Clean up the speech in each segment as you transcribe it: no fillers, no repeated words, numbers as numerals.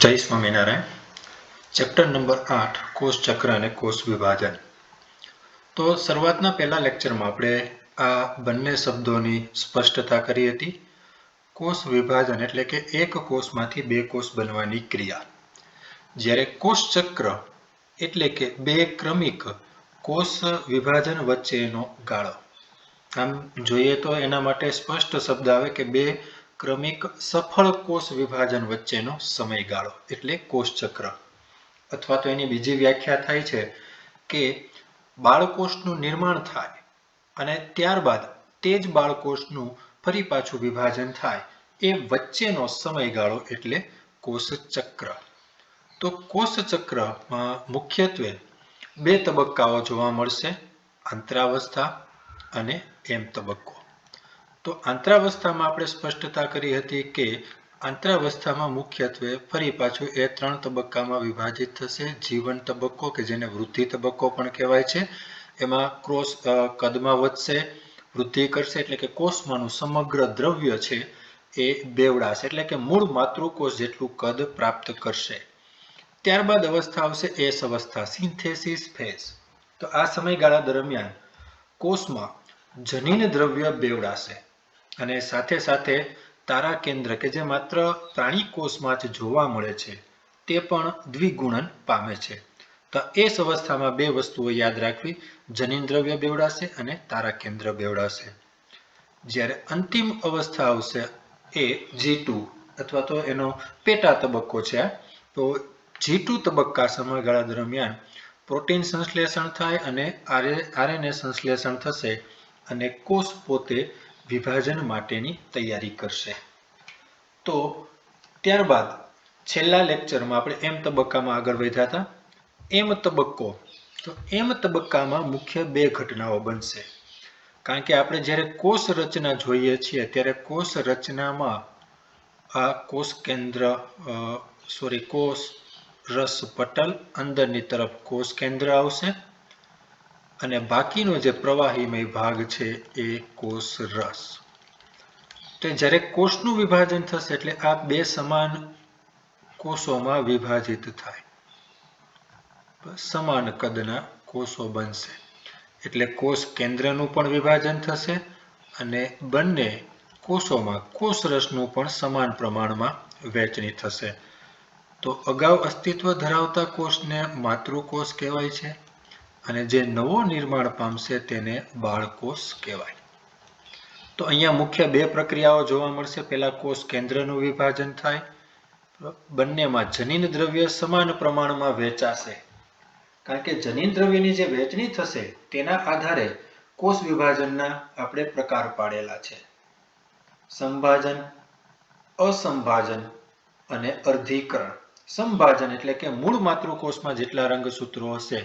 જય Swaminarayan. Chapter number 8 કોષ ચક્ર અને કોષ વિભાજન. તો શરૂઆતના પહેલા લેક્ચરમાં આપણે આ બંને શબ્દોની સ્પષ્ટતા કરી હતી. કોષ વિભાજન એટલે કે એક કોષમાંથી બે કોષ બનવાની ક્રિયા, જ્યારે કોષ ચક્ર એટલે કે બે ક્રમિક કોષ વિભાજન વચ્ચેનો ગાળો. આમ જોઈએ તો એના માટે સ્પષ્ટ શબ્દ આવે કે બે ક્રમિક સફળ કોષ વિભાજન વચ્ચેનો સમયગાળો એટલે કોષ ચક્ર. અથવા તો એની બીજી વ્યાખ્યા થાય છે કે બાળકોષનું નિર્માણ થાય અને ત્યારબાદ તે જ બાળકોષનું ફરી પાછું વિભાજન થાય એ વચ્ચેનો સમયગાળો એટલે કોષ ચક્ર. તો કોષ ચક્રમાં મુખ્યત્વે બે તબક્કાઓ જોવા મળશે, આંતરાવસ્થા અને એમ તબક્કો. તો આંતરાવસ્થામાં આપણે સ્પષ્ટતા કરી હતી કે આંતરાવસ્થામાં મુખ્યત્વે ફરી પાછું એ ત્રણ તબક્કામાં વિભાજિત થશે. જીવન તબક્કો કે જેને વૃદ્ધિ તબક્કો પણ કહેવાય છે, એમાં કોષ કદમાં વધશે, વૃદ્ધિ કરશે એટલે કે કોષમાંનું સમગ્ર દ્રવ્ય છે એ બેવડાશે એટલે કે મૂળ માતૃકોષ જેટલું કદ પ્રાપ્ત કરશે. ત્યારબાદ અવસ્થા આવશે એસ અવસ્થા, સિન્થેસિસ ફેઝ. તો આ સમયગાળા દરમિયાન કોષમાં જનીન દ્રવ્ય બેવડાશે અને સાથે સાથે તારા કેન્દ્ર કે જે માત્ર પ્રાણી કોષમાં જ જોવા મળે છે તે પણ દ્વિગુણન પામે છે. તો એસ અવસ્થામાં બે વસ્તુઓ યાદ રાખવી, જનીન દ્રવ્ય બેવડાશે અને તારા કેન્દ્ર બેવડાશે. જ્યારે અંતિમ અવસ્થા આવશે એ G2 અથવા તો એનો પેટા તબક્કો છે. તો G2 તબક્કા સમયગાળા દરમિયાન પ્રોટીન સંશ્લેષણ થાય અને આરએનએ સંશ્લેષણ થશે અને કોષ પોતે વિભાજન માટેની તૈયારી કરશે. તો ત્યારબાદ છેલ્લા લેક્ચરમાં આપણે એમ તબક્કામાં આગળ વધ્યા હતા. એમ તબક્કો, તો એમ તબક્કામાં મુખ્ય બે ઘટનાઓ બનશે. કારણ કે આપણે જ્યારે કોષ રચના જોઈએ છીએ ત્યારે કોષ રચનામાં આ કોષ કેન્દ્ર કોષ રસ પટલ, અંદરની તરફ કોષ કેન્દ્ર આવશે અને બાકીનો જે પ્રવાહીમય ભાગ છે એ કોષ રસ. તો જ્યારે કોષનું વિભાજન થશે એટલે આ બે સમાન કોષોમાં વિભાજિત થાય, સમાન કદના કોષો બનશે એટલે કોષ કેન્દ્રનું પણ વિભાજન થશે અને બંને કોષોમાં કોષ રસનું પણ સમાન પ્રમાણમાં વહેંચણી થશે. તો અગાઉ અસ્તિત્વ ધરાવતા કોષને માતૃકોષ કહેવાય છે અને જે નવો નિર્માણ પામશે તેને બાળકોષ કહેવાય. તો અહીંયા મુખ્ય બે પ્રક્રિયાઓ જોવા મળશે. પહેલા કોષ કેન્દ્રનું વિભાજન થાય, બંનેમાં જનીન દ્રવ્ય સમાન પ્રમાણમાં વહેંચાશે. કારણ કે જનીન દ્રવ્યની જે વહેંચણી થશે તેના આધારે કોષ વિભાજનના આપણે પ્રકાર પાડેલા છે: સંભાજન, અસંભાજન અને અર્ધીકરણ. સંભાજન એટલે કે મૂળ માતૃકોષમાં જેટલા રંગસૂત્રો હશે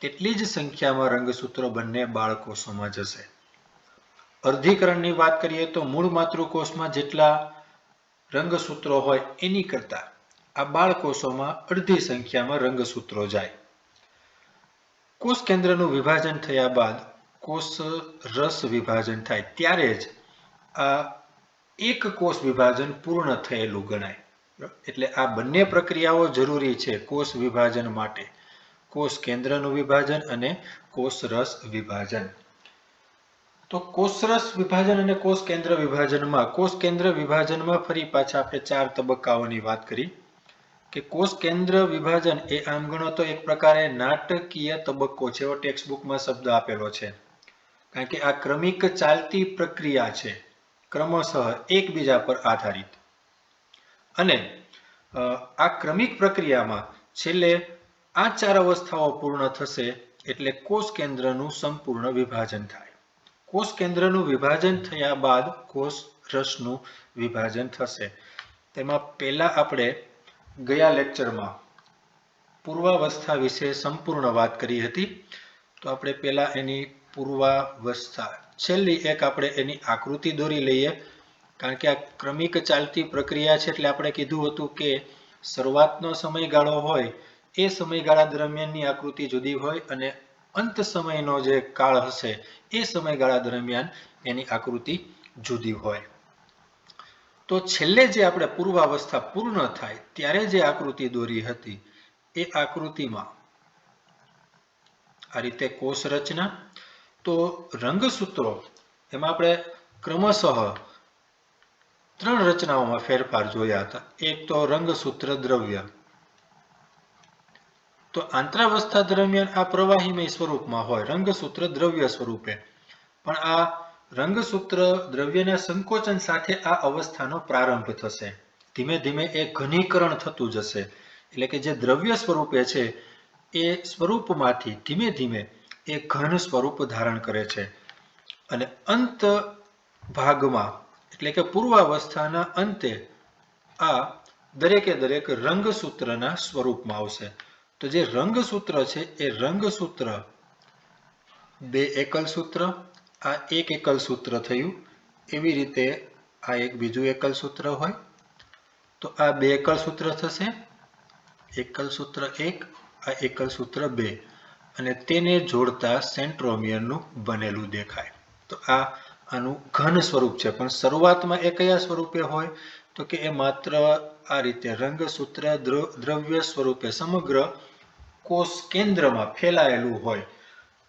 તેટલી જ સંખ્યામાં રંગસૂત્રો બંને બાળકોષોમાં જશે. અર્ધીકરણની વાત કરીએ તો મૂળ માતૃકોષમાં જેટલા રંગસૂત્રો હોય એની કરતાં આ બાળકોષોમાં અડધી સંખ્યામાં રંગસૂત્રો જાય. કોષ કેન્દ્રનું વિભાજન થયા બાદ કોષ રસ વિભાજન થાય ત્યારે જ આ એક કોષ વિભાજન પૂર્ણ થયેલું ગણાય. એટલે આ બંને પ્રક્રિયાઓ જરૂરી છે કોષ વિભાજન માટે: કોષ કેન્દ્રનું વિભાજન અને કોષ રસ વિભાજન. તો કોષ રસ વિભાજન અને કોષ કેન્દ્ર વિભાજનમાં ફરી પાછા આપણે ચાર તબક્કાઓની વાત કરી કે કોષ કેન્દ્ર વિભાજન એ આમ ગણો તો એક પ્રકારે નાટકીય તબક્કો છે, એવો ટેક્સ્ટ બુકમાં શબ્દ આપેલો છે. કારણ કે આ ક્રમિક ચાલતી પ્રક્રિયા છે, ક્રમશઃ એકબીજા પર આધારિત. અને આ ક્રમિક પ્રક્રિયામાં છેલ્લે આ ચાર અવસ્થાઓ પૂર્ણ થશે એટલે કોષ કેન્દ્રનું સંપૂર્ણ વિભાજન થાય. કોષ કેન્દ્રનું વિભાજન થયા બાદ કોષ રસનું વિભાજન થશે. તેમાં પહેલા આપણે ગયા લેક્ચરમાં પૂર્વાવસ્થા વિશે સંપૂર્ણ વાત કરી હતી. તો આપણે પહેલા એની પૂર્વાવસ્થા, છેલ્લી એક આપણે એની આકૃતિ દોરી લઈએ. કારણ કે આ ક્રમિક ચાલતી પ્રક્રિયા છે એટલે આપણે કીધું હતું કે શરૂઆતનો સમયગાળો હોય એ સમયગાળા દરમિયાનની આકૃતિ જુદી હોય અને અંત સમયનો જે કાળ હશે એ સમયગાળા દરમિયાન એની આકૃતિ જુદી હોય. તો છેલ્લે જે આપણે પૂર્વાવસ્થા પૂર્ણ થાય ત્યારે જે આકૃતિ દોરી હતી એ આકૃતિમાં આ રીતે કોષ રચના, તો રંગસૂત્રો એમાં આપણે ક્રમશઃ 3 રચનાઓમાં ફેરફાર જોયા હતા. એક તો રંગસૂત્ર દ્રવ્ય, તો આંતરાવસ્થા દરમિયાન આ પ્રવાહીમય સ્વરૂપમાં હોય રંગસૂત્ર દ્રવ્ય સ્વરૂપે, પણ આ રંગસૂત્ર દ્રવ્યના સંકોચન સાથે આ અવસ્થાનો પ્રારંભ થશે. ધીમે ધીમે એ ઘનીકરણ થતું જશે, એટલે કે જે દ્રવ્ય સ્વરૂપે છે એ સ્વરૂપમાંથી ધીમે ધીમે એ ઘન સ્વરૂપ ધારણ કરે છે અને અંત ભાગમાં એટલે કે પૂર્વાવસ્થાના અંતે આ દરેકે દરેક રંગસૂત્રના સ્વરૂપમાં આવશે. તો જે રંગસૂત્ર છે એ રંગસૂત્ર 2 એકલ સૂત્ર, આ 1 એકલ સૂત્ર થયું. એવી રીતે આ એક બીજું એકલ સૂત્ર હોય તો આ 2 એકલ સૂત્ર થશે. એકલ સૂત્ર 1, આ એકલ સૂત્ર 2, અને તેને જોડતા સેન્ટ્રોમિયરનું બનેલું દેખાય. તો આનું ઘન સ્વરૂપ છે. પણ શરૂઆતમાં એ કયા સ્વરૂપે હોય તો કે એ માત્ર આ રીતે રંગસૂત્ર દ્રવ્ય સ્વરૂપે સમગ્ર કોષ કેન્દ્રમાં ફેલાયેલું હોય.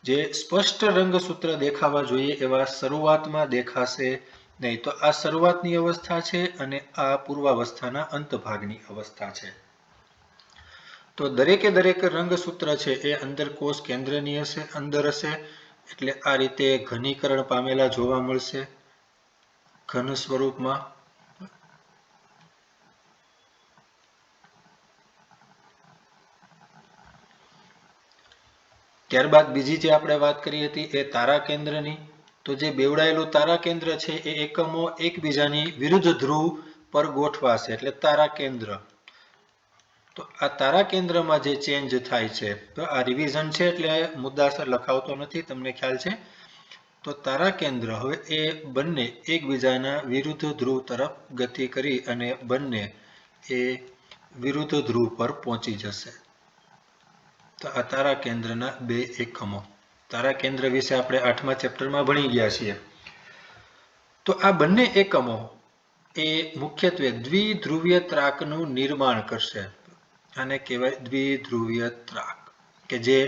જે સ્પષ્ટ રંગસૂત્ર દેખાવા જોઈએ એવા શરૂઆતમાં દેખાશે નહીં. તો આ શરૂઆતની અવસ્થા છે અને આ પૂર્વાવસ્થાના અંતભાગની અવસ્થા છે. તો દરેકે દરેક રંગસૂત્ર છે એ અંદર કોષ કેન્દ્રની અંદર હશે, એટલે આ રીતે ઘનીકરણ પામેલા જોવા મળશે ઘન સ્વરૂપમાં. ત્યારબાદ બીજી જે આપણે વાત કરી હતી એ તારા કેન્દ્રની. તો જે બેવડાયેલું તારા કેન્દ્ર છે એ એકમો એકબીજાની વિરુદ્ધ ધ્રુવ પર ગોઠવાશે, એટલે તારા કેન્દ્ર. તો આ તારા કેન્દ્રમાં જે ચેન્જ થાય છે, તો આ રિવિઝન છે એટલે મુદ્દાસર લખાવતો નથી, તમને ખ્યાલ છે. તો તારા કેન્દ્ર હવે એ બંને એકબીજાના વિરુદ્ધ ધ્રુવ તરફ ગતિ કરી અને બંને એ વિરુદ્ધ ધ્રુવ પર પહોંચી જશે. તો આ તારા કેન્દ્રના 2 એકમો. તારા કેન્દ્ર વિશે આપણે 8મા ચેપ્ટરમાં ભણી ગયા છીએ. તો આ બંને એકમો એ મુખ્યત્વે દ્વિધ્રુવીય ત્રાકનું નિર્માણ કરશે. આને કહેવાય દ્વિધ્રુવીય ત્રાક, કે જે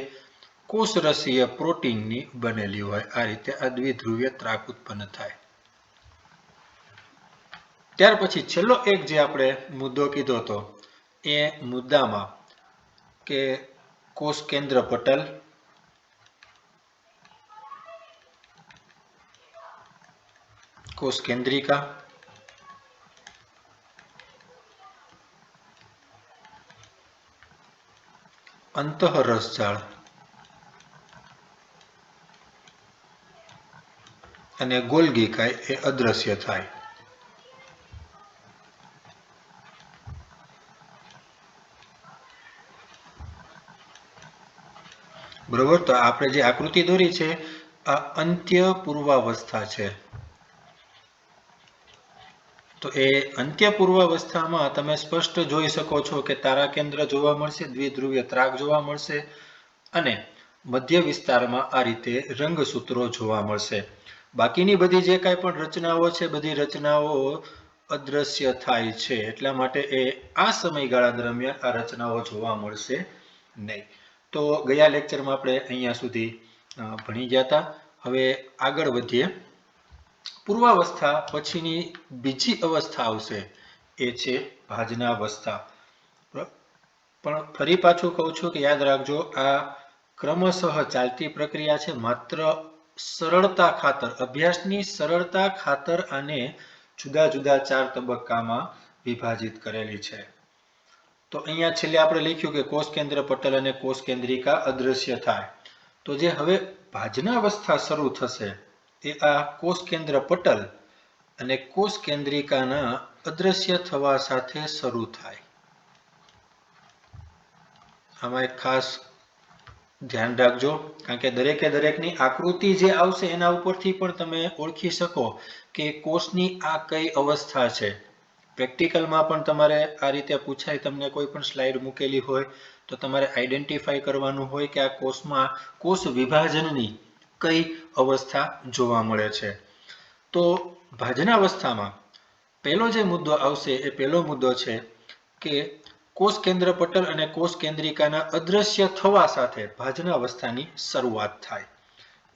કોષરસીય પ્રોટીનની બનેલી હોય. આ રીતે આ દ્વિધ્રુવીય ત્રાક ઉત્પન્ન થાય. ત્યાર પછી છેલ્લો એક જે આપણે મુદ્દો કીધો હતો એ મુદ્દામાં કે કોષ કેન્દ્ર પટલ, કોષ કેન્દ્રિકા, અંતઃરસજાળ અને ગોલ્ગી કાય એ અદ્રશ્ય થાય. બરોબર. તો આપણે જે આકૃતિ દોરી છે આ અંત્ય પૂર્વાવસ્થા છે. તો એ અંત્ય પૂર્વાવસ્થામાં તમે સ્પષ્ટ જોઈ શકો છો કે તારા કેન્દ્ર જોવા મળશે, દ્વિધ્રુવીય ત્રાક જોવા મળશે અને મધ્ય વિસ્તારમાં આ રીતે રંગસૂત્રો જોવા મળશે. બાકીની બધી જે કાંઈ પણ રચનાઓ છે બધી રચનાઓ અદ્રશ્ય થાય છે, એટલા માટે એ આ સમયગાળા દરમિયાન આ રચનાઓ જોવા મળશે નહીં. તો ગયા લેક્ચરમાં આપણે અહીંયા સુધી ભણી ગયા હતા. હવે આગળ વધીએ. પૂર્વાવસ્થા પછીની બીજી અવસ્થા આવશે એ છે ભાજનાવસ્થા. પણ ફરી પાછું કહું છું કે યાદ રાખજો આ ક્રમશઃ ચાલતી પ્રક્રિયા છે. માત્ર સરળતા ખાતર, અભ્યાસની સરળતા ખાતર આને જુદા જુદા 4 તબક્કામાં વિભાજિત કરેલી છે. તો અહીંયા છેલ્લે આપણે લખ્યું કે કોષ કેન્દ્ર પટલ અને કોષ કેન્દ્રિકા અદ્રશ્ય થાય. તો જે હવે ભાજનાવસ્થા શરૂ થશે એ આ કોષ કેન્દ્ર પટલ અને કોષ કેન્દ્રિકાના અદ્રશ્ય થવા સાથે શરૂ થાય. આમાં એક ખાસ ધ્યાન રાખજો, કારણ કે દરેકે દરેકની આકૃતિ જે આવશે એના ઉપરથી પણ તમે ઓળખી શકો કે કોષની આ કઈ અવસ્થા છે. પ્રેક્ટિકલમાં પણ તમારે આ રીતે પૂછાય, તમને કોઈ પણ સ્લાઇડ મૂકેલી હોય તો તમારે આઈડેન્ટિફાઈ કરવાનું હોય કે આ કોષમાં કોષ વિભાજનની કઈ અવસ્થા જોવા મળે છે. તો ભાજનાવસ્થામાં પહેલો જે મુદ્દો આવશે એ પહેલો મુદ્દો છે કે કોષ કેન્દ્ર પટલ અને કોષ કેન્દ્રિકાના અદ્રશ્ય થવા સાથે ભાજનાવસ્થાની શરૂઆત થાય.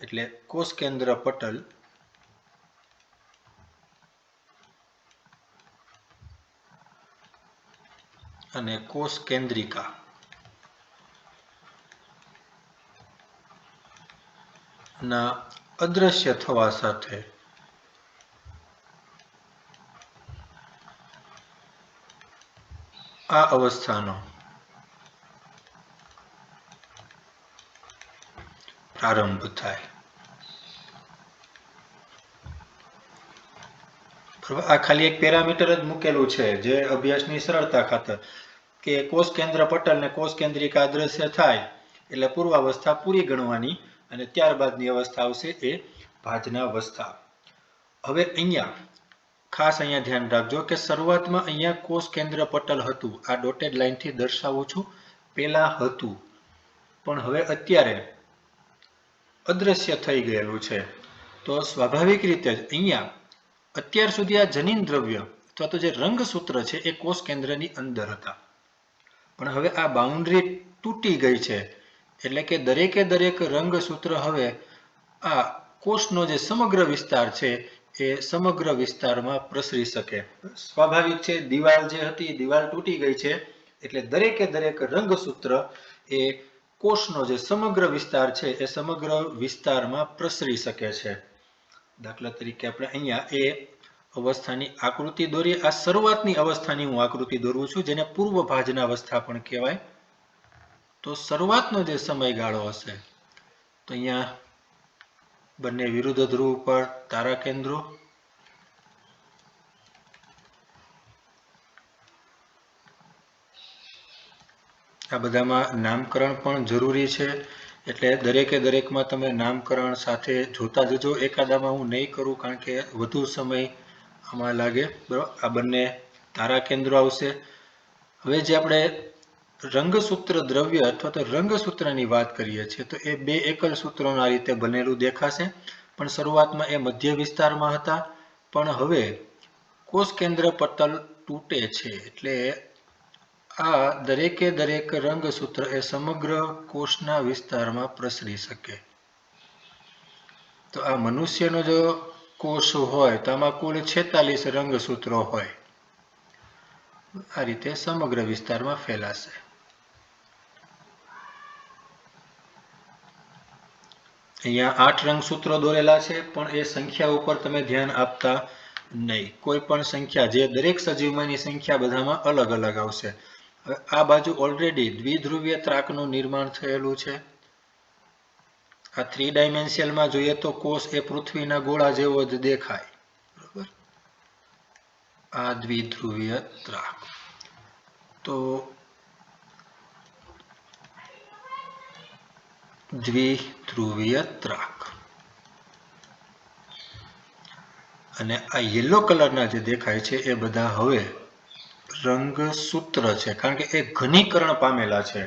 એટલે કોષ કેન્દ્ર પટલ અને કોષ કેન્દ્રિકા ના અદ્રશ્ય થવા સાથે આ અવસ્થાનો પ્રારંભ થાય. આ ખાલી એક પેરામીટર જ મૂકેલું છે જે અભ્યાસની સરળતા ખાતર કે કોષ કેન્દ્ર પટલ ને કોષ કેન્દ્રિકા અદ્રશ્ય થાય એટલે પૂર્વાવસ્થા પૂરી ગણવાની અને ત્યારબાદની અવસ્થા આવશે એ ભાજનાવસ્થા. હવે અહીંયા ખાસ અહીંયા ધ્યાન રાખજો કે શરૂઆતમાં અહીંયા કોષ કેન્દ્ર પટલ હતું. આ ડોટેડ લાઈનથી દર્શાવું છું. પેલા હતું પણ હવે અત્યારે અદ્રશ્ય થઈ ગયેલું છે. તો સ્વાભાવિક રીતે જ અહીંયા અત્યાર સુધી આ જનીન દ્રવ્ય અથવા તો જે રંગસૂત્ર છે એ કોષ કેન્દ્રની અંદર હતા. પણ હવે આ બાઉન્ડ્રી તૂટી ગઈ છે એટલે કે દરેકે દરેક રંગસૂત્ર હવે આ કોષનો જે સમગ્ર વિસ્તાર છે એ સમગ્ર વિસ્તારમાં પ્રસરી શકે. સ્વાભાવિક છે, દિવાલ જે હતી દિવાલ તૂટી ગઈ છે એટલે દરેકે દરેક રંગસૂત્ર એ કોષનો જે સમગ્ર વિસ્તાર છે એ સમગ્ર વિસ્તારમાં પ્રસરી શકે છે. દાખલા તરીકે આપણે અહીંયા એ અવસ્થાની આકૃતિ દોરીએ. આ શરૂઆતની અવસ્થાની હું આકૃતિ દોરું છું જેને પૂર્વ ભાજનાવસ્થા પણ કહેવાય. તો શરૂઆતનો જે સમયગાળો હશે તો અહીંયા બંને વિરુદ્ધ ધ્રુવ પર તારા કેન્દ્રો, આ બધામાં નામકરણ પણ જરૂરી છે એટલે દરેકે દરેકમાં તમે નામકરણ સાથે જોતા જજો. એકાદામાં હું નહીં કરું કારણ કે વધુ સમય આમાં લાગે. બરાબર, આ બંને તારા કેન્દ્રો આવશે. હવે જે આપણે રંગસૂત્ર દ્રવ્ય અથવા તો રંગસૂત્રની વાત કરીએ છીએ તો એ બે એકલ સૂત્રોના રીતે બનેલું દેખાશે. પણ શરૂઆતમાં એ મધ્ય વિસ્તારમાં હતા. પણ હવે કોષ કેન્દ્ર પટલ તૂટે છે એટલે આ દરેકે દરેક રંગસૂત્ર એ સમગ્ર કોષના વિસ્તારમાં પ્રસરી શકે. તો આ મનુષ્યનો જો કોષ હોય તો આમાં કુલ 46 રંગસૂત્રો હોય. આ રીતે સમગ્ર વિસ્તારમાં ફેલાશે. અહીંયા 8 રંગસૂત્રો દોરેલા છે પણ એ સંખ્યા ઉપર તમે ધ્યાન આપતા નહીં. કોઈ પણ સંખ્યા જે દરેક સજીવમાંની સંખ્યા બધામાં અલગ અલગ આવશે. હવે આ બાજુ ઓલરેડી દ્વિધ્રુવીય ત્રાકનું નિર્માણ થયેલું છે. આ 3 ડાયમેન્શનલમાં જોઈએ તો કોષ એ પૃથ્વીના ગોળા જેવો જ દેખાય. બરાબર, આ દ્વિધ્રુવીય ત્રાક. તો દ્વિધ્રુવીય ત્રાક અને આ યલો કલરના જે દેખાય છે એ બધા હવે રંગસૂત્ર છે કારણ કે એ ઘનીકરણ પામેલા છે.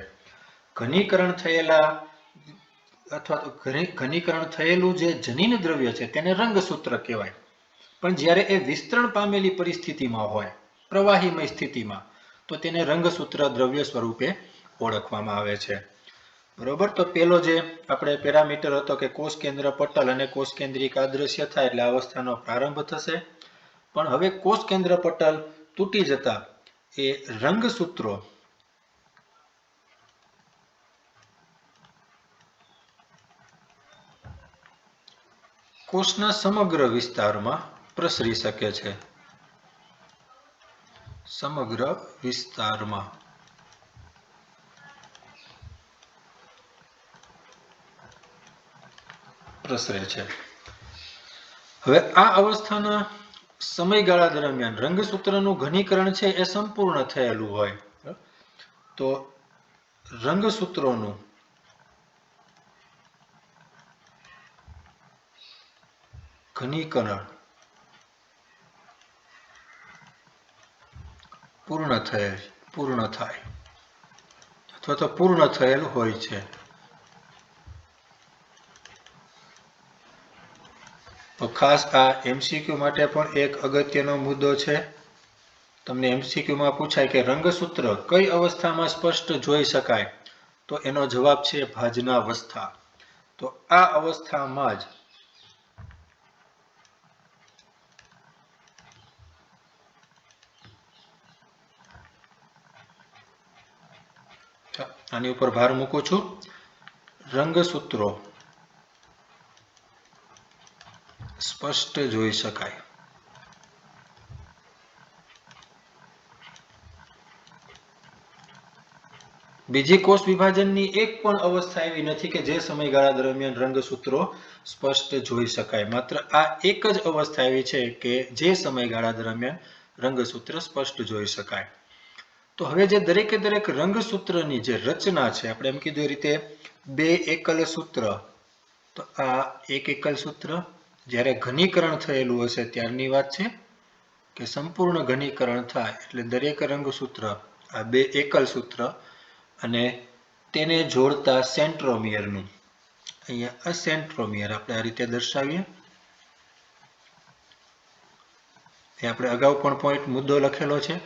ઘનીકરણ થયેલા અથવા તો ઘનીકરણ થયેલું જે જનીન દ્રવ્ય છે તેને રંગસૂત્ર કહેવાય. પણ જ્યારે એ વિસ્તરણ પામેલી પરિસ્થિતિમાં હોય, પ્રવાહીમય સ્થિતિમાં, તો તેને રંગસૂત્ર દ્રવ્ય સ્વરૂપે ઓળખવામાં આવે છે. બરોબર, તો પેલો જે આપણે પેરામીટર હતો કે કોષ કેન્દ્ર પટલ અને કોષ કેન્દ્રિકા અદ્રશ્ય થાય એટલે અવસ્થાનો પ્રારંભ થશે. પણ હવે કોષ કેન્દ્ર પટલ તૂટી જતા એ રંગસૂત્રો કોષના સમગ્ર વિસ્તારમાં પ્રસરી શકે છે. સમગ્ર વિસ્તારમાં પ્રસરે છે. હવે આ અવસ્થાના સમયગાળા દરમિયાન રંગસૂત્રનું ઘનીકરણ છે એ સંપૂર્ણ થયેલું હોય તો રંગસૂત્રોનું ઘનીકરણ પૂર્ણ થાય અથવા તો પૂર્ણ થયેલ હોય છે. તો ખાસ આ એમસીક્યુ માટે પણ એક અગત્યનો મુદ્દો છે. તમને એમસીક્યુમાં પૂછાય કે રંગસૂત્ર કઈ અવસ્થામાં સ્પષ્ટ જોઈ શકાય, તો એનો જવાબ છે ભાજનાવસ્થા. તો આ અવસ્થામાં જ આની ઉપર ભાર મૂકું છું. રંગસૂત્રો સ્પષ્ટ જોઈ શકાય. બીજી કોષ વિભાજનની એક પણ અવસ્થા એવી નથી કે જે સમયગાળા દરમિયાન રંગસૂત્રો સ્પષ્ટ જોઈ શકાય. માત્ર આ એક જ અવસ્થા એવી છે કે જે સમયગાળા દરમિયાન રંગસૂત્ર સ્પષ્ટ જોઈ શકાય. તો હવે જે દરેકે દરેક રંગસૂત્રની જે રચના છે, આપણે એમ કીધું એ રીતે બે એકલ સૂત્ર. તો આ એક એકલ સૂત્ર જ્યારે ઘનીકરણ થયેલું હશે ત્યારની વાત છે, કે સંપૂર્ણ ઘનીકરણ થાય એટલે દરેક રંગસૂત્ર આ બે એકલ સૂત્ર અને તેને જોડતા સેન્ટ્રોમિયરનું, અહીંયા આ સેન્ટ્રોમિયર આપણે આ રીતે દર્શાવીએ. એ આપણે અગાઉ પણ પોઈન્ટ મુદ્દો લખેલો છે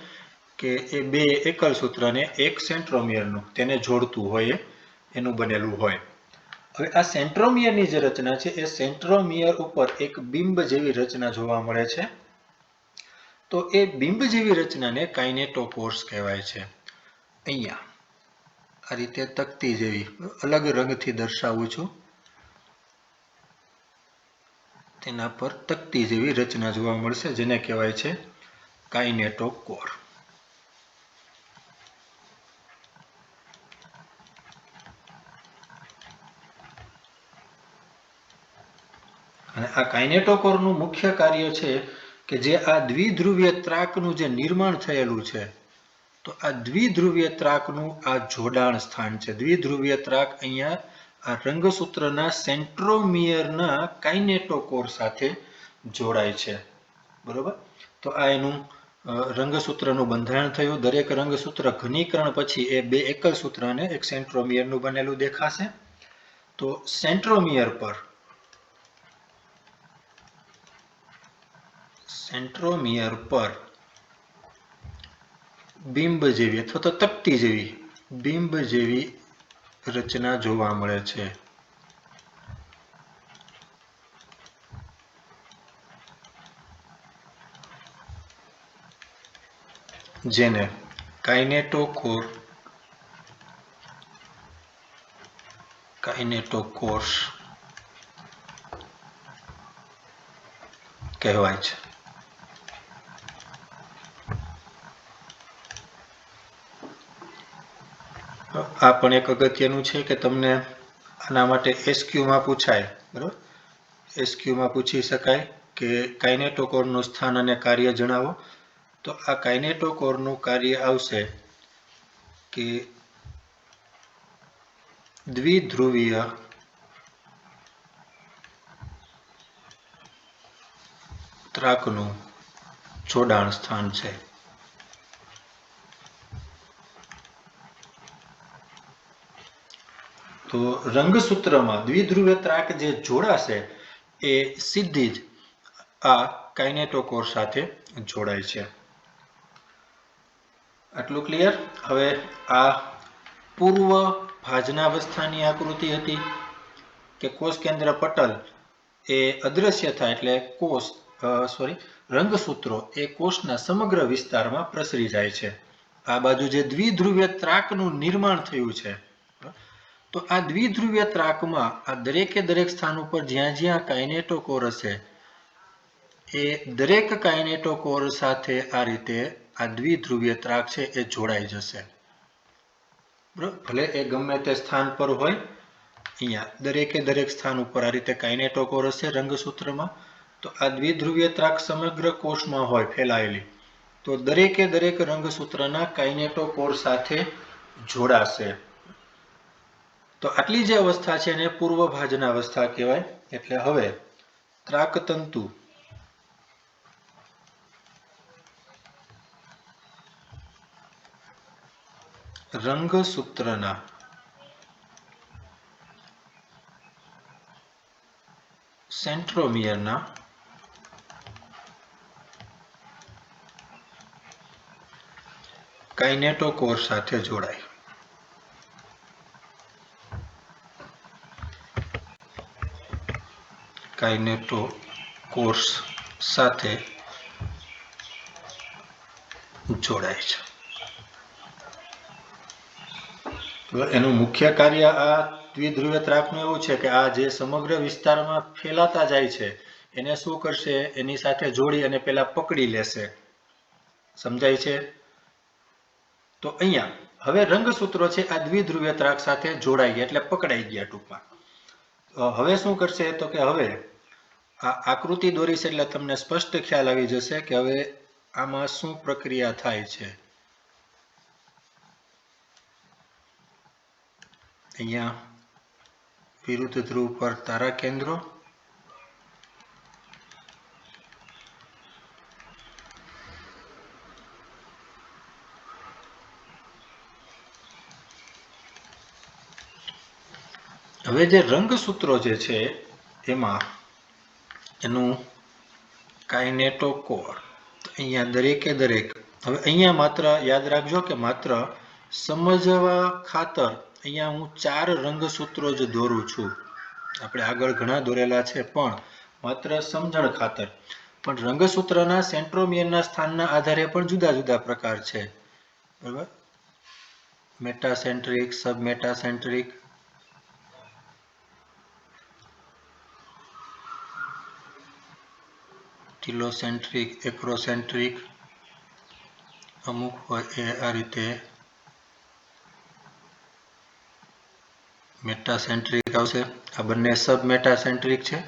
કે એ બે એકલ સૂત્ર અને એક સેન્ટ્રોમિયરનું તેને જોડતું હોય એનું બનેલું હોય. હવે આ સેન્ટ્રોમિયરની જે રચના છે એ સેન્ટ્રોમિયર ઉપર એક બિંબ જેવી રચના જોવા મળે છે. તો એ બિંબ જેવી રચનાને કાઇનેટોકોર્સ કહેવાય છે. અહીંયા આ રીતે તકતી જેવી અલગ રંગથી દર્શાવું છું. તેના પર તકતી જેવી રચના જોવા મળશે જેને કહેવાય છે કાઇનેટોકોર. અને આ કાઇનેટોકોરનું મુખ્ય કાર્ય છે કે જે આ દ્વિધ્રુવીય ત્રાકનું જે નિર્માણ થયેલું છે, તો આ દ્વિધ્રુવીય ત્રાકનું આ જોડાણ સ્થાન છે. દ્વિધ્રુવીય ત્રાક અહીંયા આ રંગસૂત્રના સેન્ટ્રોમિયરના કાઇનેટોકોર સાથે જોડાય છે. બરોબર. તો આ એનું રંગસૂત્રનું બંધારણ થયું. દરેક રંગસૂત્ર ઘનીકરણ પછી એ બે એકલ સૂત્ર અને એક સેન્ટ્રોમિયરનું બનેલું દેખાશે. તો સેન્ટ્રોમિયર પર બિંબ જેવી અથવા તો તકતી જેવી બિંબ જેવી રચના જોવા મળે છે. જેને કાઇનેટોકોર્સ કહેવાય છે. આ પણ એક અગત્યનું છે કે તમને આના માટે એસક્યુમાં પૂછાય. બરાબર, એસક્યુમાં પૂછી શકાય કે કાઇનેટોકોરનું સ્થાન અને કાર્ય જણાવો. તો આ કાઇનેટોકોરનું કાર્ય આવશે કે દ્વિધ્રુવીય ત્રાકનું જોડાણ સ્થાન છે. તો રંગસૂત્રમાં દ્વિધ્રુવીય ત્રાક જે જોડાશે એ સીધી જ આ કાઇનેટોકોર સાથે જોડાય છે. આટલું ક્લિયર. હવે આ પૂર્વ ભાજનાવસ્થાની આકૃતિ હતી કે કોષ કેન્દ્ર પટલ એ અદ્રશ્ય થાય એટલે રંગસૂત્રો એ કોષના સમગ્ર વિસ્તારમાં પ્રસરી જાય છે. આ બાજુ જે દ્વિધ્રુવીય ત્રાકનું નિર્માણ થયું છે, તો આ દ્વિધ્રુવીય ત્રાકમાં આ દરેકે દરેક સ્થાન ઉપર જ્યાં જ્યાં કાઇનેટોકોર હશે એ દરેક કાઇનેટોકોર સાથે આ રીતે આ દ્વિધ્રુવીય ત્રાક છે એ જોડાઈ જશે. ભલે એ ગમે તે સ્થાન પર હોય, અહીંયા દરેકે દરેક સ્થાન ઉપર આ રીતે કાઇનેટોકોર હશે રંગસૂત્રમાં. તો આ દ્વિધ્રુવીય ત્રાક સમગ્ર કોષમાં હોય ફેલાયેલી, તો દરેકે દરેક રંગસૂત્રના કાઇનેટોકોર સાથે જોડાશે. તો આટલી જે અવસ્થા છે એને પૂર્વ ભાજના અવસ્થા કહેવાય. એટલે હવે ત્રાકતંતુ રંગસૂત્રના સેન્ટ્રોમિયરના કાઇનેટોકોર સાથે જોડાય. કાઇનેટોકોર્સ સાથે જોડાય છે. એનું મુખ્ય કાર્ય આ દ્વિધ્રુવીય ત્રાકનું એવું છે કે આ જે સમગ્ર વિસ્તારમાં ફેલાતા જાય છે એને શું કરશે, એની સાથે જોડી અને પેલા પકડી લેશે. સમજાય છે? તો અહીંયા હવે રંગસૂત્રો છે આ દ્વિધ્રુવીય ત્રાક સાથે જોડાઈ ગયા એટલે પકડાઈ ગયા ટૂંકમાં. હવે શું કરશે તો કે હવે આ આકૃતિ દોરીશ એટલે તમને સ્પષ્ટ ખ્યાલ આવી જશે કે હવે આમાં શું પ્રક્રિયા થાય છે. અહીંયા વિરુદ્ધ ધ્રુવ પર તારા કેન્દ્રો, હવે જે રંગસૂત્રો જે છે એમાં એનું કાઇનેટોકોર અહીંયા દરેકે દરેક, હવે અહીંયા માત્ર યાદ રાખજો કે માત્ર સમજવા ખાતર અહીંયા હું 4 રંગસૂત્રો જ દોરું છું. આપણે આગળ ઘણા દોરેલા છે પણ માત્ર સમજણ ખાતર. પણ રંગસૂત્રના સેન્ટ્રોમિયરના સ્થાનના આધારે પણ જુદા જુદા પ્રકાર છે. બરાબર? મેટાસેન્ટ્રિક, સબમેટાસેન્ટ્રિક, ટીલોસેન્ટ્રિક, એક્રોસેન્ટ્રિક, અમુક હોય એ આ રીતે મેટાસેન્ટ્રિક આવશે. આ બંને સબમેટાસેન્ટ્રિક છે.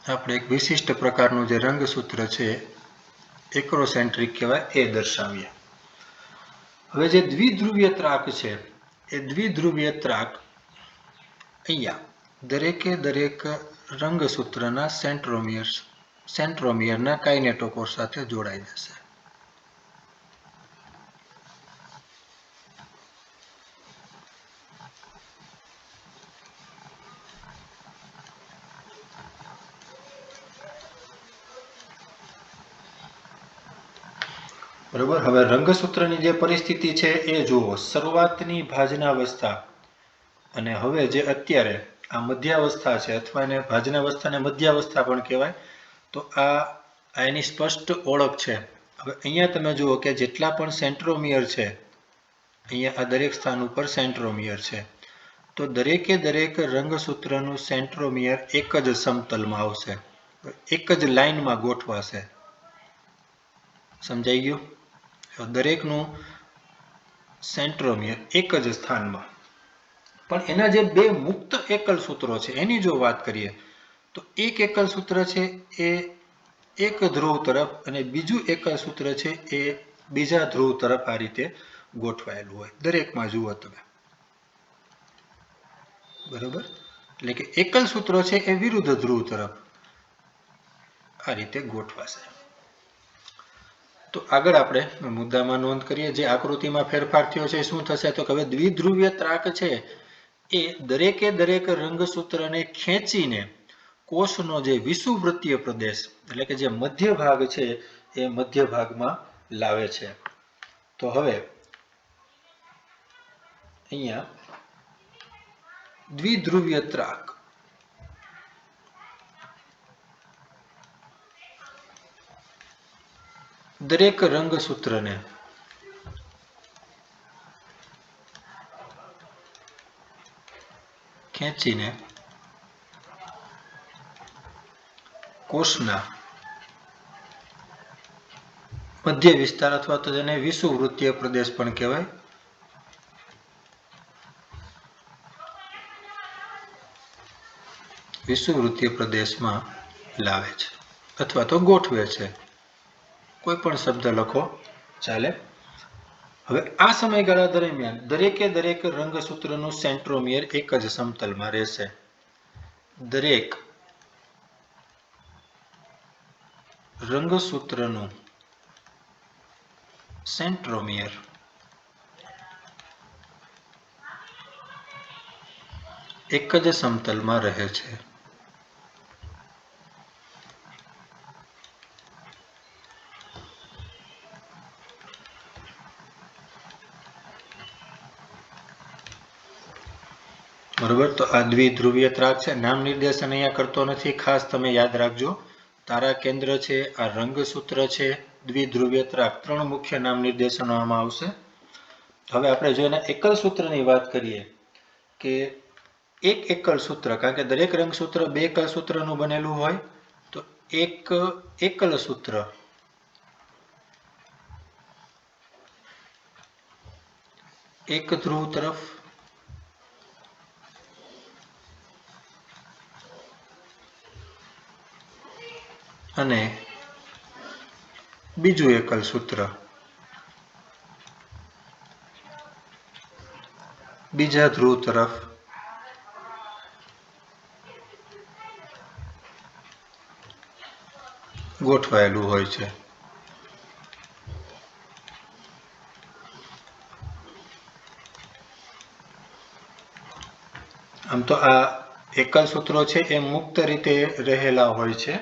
આપણે એક વિશિષ્ટ પ્રકારનું જે રંગસૂત્ર છે એક્રોસેન્ટ્રિક કહેવાય એ દર્શાવીએ. હવે જે દ્વિધ્રુવીય ત્રાક છે એ દ્વિધ્રુવીય ત્રાક અહીંયા દરેકે દરેક રંગસૂત્રના સેન્ટ્રોમિયરના કાઇનેટોકોર સાથે જોડાઈ જશે. બરોબર. હવે રંગસૂત્રની જે પરિસ્થિતિ છે એ જુઓ. શરૂઆતની ભાજનાવસ્થા અને હવે જે અત્યારે આ મધ્યાવસ્થા છે, અથવા એને ભાજનાવસ્થાને મધ્યાવસ્થા પણ કહેવાય. તો આ એની સ્પષ્ટ ઓળખ છે. હવે અહીંયા તમે જુઓ કે જેટલા પણ સેન્ટ્રોમિયર છે, અહીંયા આ દરેક સ્થાન ઉપર સેન્ટ્રોમિયર છે. તો દરેકે દરેક રંગસૂત્રનું સેન્ટ્રોમિયર એક જ સમતલમાં આવશે, એક જ લાઇનમાં ગોઠવાશે. સમજાઈ ગયું? દરેકનું સેન્ટ્રોમિયર એક જ સ્થાનમાં. પણ એના જે બે મુક્ત એકલ સૂત્રો છે એની જો વાત કરીએ તો એક એકલ સૂત્ર છે એ એક ધ્રુવ તરફ અને બીજું એકલ સૂત્ર છે એ બીજા ધ્રુવ તરફ આ રીતે ગોઠવાયેલું હોય. દરેકમાં જુઓ તમે. બરોબર? એટલે કે એકલ સૂત્રો છે એ વિરુદ્ધ ધ્રુવ તરફ આ રીતે ગોઠવાશે. તો આગળ આપણે મુદ્દામાં નોંધ કરીએ. જે આકૃતિમાં ફેરફાર થયો છે શું થશે તો હવે દ્વિધ્રુવીય ત્રાક છે એ દરેકે દરેક રંગસૂત્રને ખેંચીને કોષનો જે વિષુવવૃત્તીય પ્રદેશ એટલે કે જે મધ્ય ભાગ છે એ મધ્ય ભાગમાં લાવે છે. તો હવે અહીંયા દ્વિધ્રુવીય ત્રાક દરેક રંગસૂત્રને ખેંચીને કોષના મધ્ય વિસ્તાર અથવા તો જેને વિષુવવૃત્તીય પ્રદેશ પણ કહેવાય, વિષુવવૃત્તીય પ્રદેશમાં લાવે છે અથવા તો ગોઠવે છે. કોઈ પણ શબ્દ લખો ચાલે. હવે આ સમયગાળા દરમિયાન દરેકે દરેક રંગસૂત્રનું સેન્ટ્રોમિયર એક જ સમતલમાં રહેશે. દરેક રંગસૂત્રનું સેન્ટ્રોમિયર એક જ સમતલમાં રહે છે. બરોબર, તો આ દ્વિધ્રુવીય ત્રાક છે. નામ નિર્દેશન અહીંયા કરતો નથી, ખાસ તમે યાદ રાખજો. તારા કેન્દ્ર છે, આ રંગસૂત્ર છે, દ્વિધ્રુવીય ત્રાક, 3 મુખ્ય નામ નિર્દેશનો આમાં આવશે. હવે આપણે જો એના એકલ સૂત્રની વાત કરીએ કે એક એકલ સૂત્ર, કારણ કે દરેક રંગસૂત્ર 2 એકલ સૂત્રનું બનેલું હોય, તો એક એકલ સૂત્ર એક ધ્રુવ તરફ અને બીજું એકલ સૂત્ર બીજા ધ્રુવ તરફ ગોઠવાયેલું હોય છે. આમ તો આ એકલ સૂત્રો છે એ મુક્ત રીતે રહેલા હોય છે.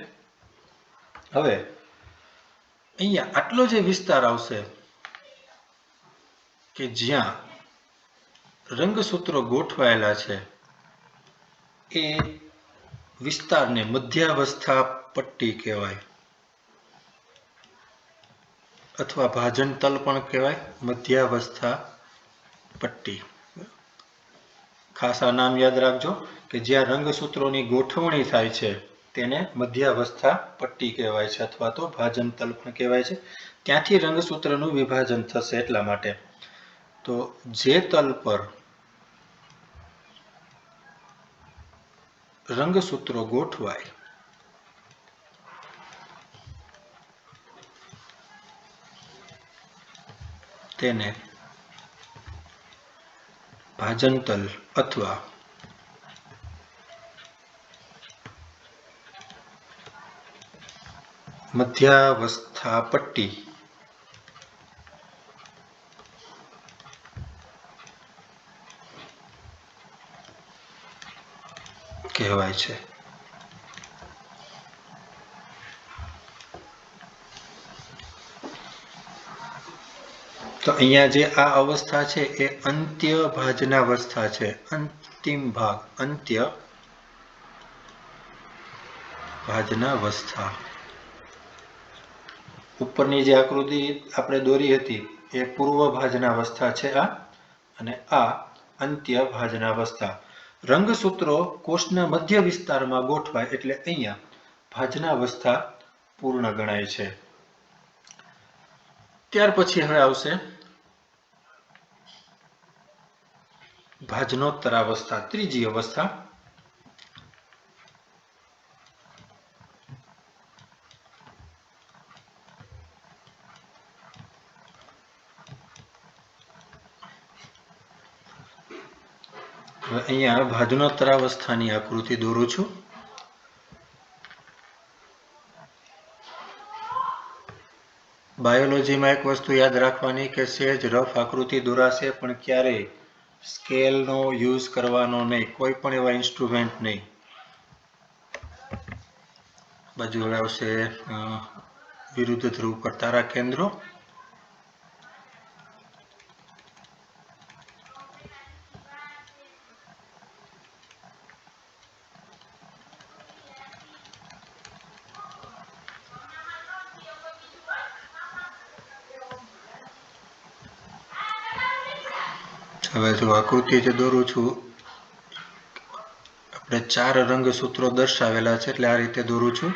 હવે અહીંયા આટલો જે વિસ્તાર આવશે કે જ્યાં રંગસૂત્રો ગોઠવાયેલા છે એ વિસ્તારને મધ્યાવસ્થા પટ્ટી કહેવાય, અથવા ભાજન તલ પણ કહેવાય, મધ્યાવસ્થા પટ્ટી. ખાસ આ નામ યાદ રાખજો કે જ્યાં રંગસૂત્રોની ગોઠવણી થાય છે તેને મધ્યાવસ્થા પટ્ટી કહેવાય છે, અથવા તો ભાજન તલ પણ કહેવાય છે. ત્યાંથી રંગસૂત્રનું વિભાજન થશે એટલા માટે. તો જે તલ પર રંગસૂત્રો ગોઠવાય તેને ભાજન તલ અથવા મધ્યાવસ્થા પટ્ટી કહેવાય છે. તો અહીંયા જે આ અવસ્થા છે એ અંત્ય ભાજનાવસ્થા છે, અંતિમ ભાગ, અંત્ય ભાજનાવસ્થા. ઉપરની જે આકૃતિ આપણે દોરી હતી એ પૂર્વ ભાજનાવસ્થા છે આ, અને આ અંત્ય ભાજનાવસ્થા. રંગસૂત્રો કોષના મધ્ય વિસ્તારમાં ગોઠવાય એટલે અહીંયા ભાજનાવસ્થા પૂર્ણ ગણાય છે. ત્યાર પછી હવે આવશે ભાજનોત્તરાવસ્થા, ત્રીજી અવસ્થા. અહીંયા ભાજનોત્તરાવસ્થાની આકૃતિ દોરું છું. બાયોલોજીમાં એક વસ્તુ યાદ રાખવાની કે સહેજ રફ આકૃતિ દોરાશે, પણ ક્યારેય સ્કેલનો યુઝ કરવાનો નહીં, કોઈ પણ એવા ઇન્સ્ટ્રુમેન્ટ નહીં. બાજુ વડે આવશે વિરુદ્ધ ધ્રુવ પર તારા કેન્દ્રો, હવે જો આકૃતિ જે દોરું છું આપણે 4 રંગસૂત્રો દર્શાવેલા છે એટલે આ રીતે દોરું છું.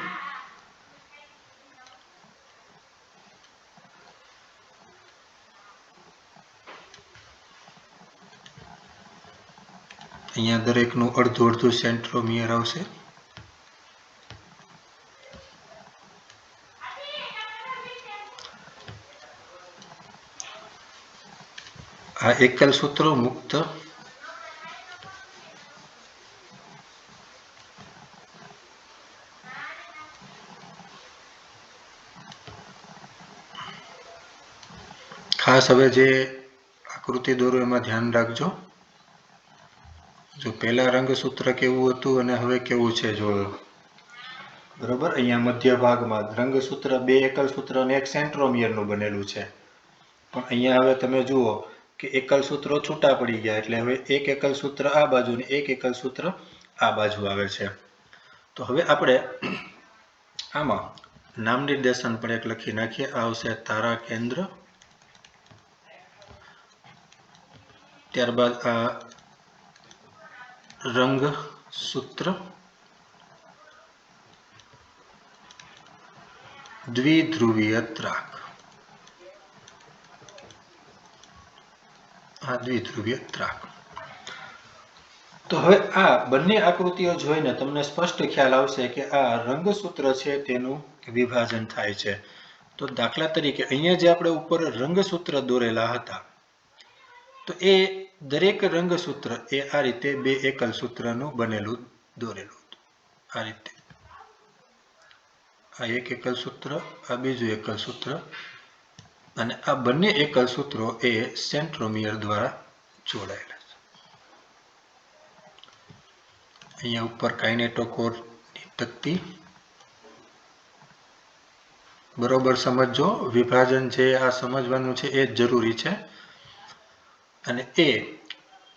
અહીંયા દરેકનું અડધું અડધું સેન્ટ્રોમિયર આવશે. આ એકલ સૂત્રો મુક્ત ખાસ હવે જે આકૃતિ દોરો એમાં ધ્યાન રાખજો. જો પહેલા રંગસૂત્ર કેવું હતું અને હવે કેવું છે જોયો, બરોબર. અહીંયા મધ્ય ભાગમાં રંગસૂત્ર 2 એકલ સૂત્ર અને 1 સેન્ટ્રોમિયરનું બનેલું છે, પણ અહીંયા હવે તમે જુઓ કે એકલ સૂત્રો છૂટા પડી ગયા એટલે હવે એક એકલ સૂત્ર આ બાજુ ને એક એકલ સૂત્ર આ બાજુ આવે છે. તો હવે આપણે આમાં નામ નિર્દેશન પણ એક લખી નાખીએ. આવશે તારા કેન્દ્ર, ત્યારબાદ આ રંગ સૂત્ર, દ્વિધ્રુવીય ત્રાક. આ દ્વિધ્રુવીય ત્રાક. તો હવે આ બંને આકૃતિઓ જોઈને તમને સ્પષ્ટ ખ્યાલ આવશે કે આ રંગસૂત્ર છે તેનું વિભાજન થાય છે. તો દાખલા તરીકે અહીંયા જે આપણે ઉપર રંગસૂત્ર દોરેલા હતા, તો એ દરેક રંગસૂત્ર એ આ રીતે બે એકલ સૂત્રનું બનેલું દોરેલું હતું. આ રીતે આ એક એકલ સૂત્ર, આ બીજું એકલ સૂત્ર, અને આ બંને એકલ સૂત્રો એ સેન્ટ્રોમિયર દ્વારા જોડાયેલા છે. અહીંયા ઉપર કાઇનેટોકોરની તકતી બરોબર સમજો. વિભાજન છે આ સમજવાનું છે, એ જ જરૂરી છે. અને એ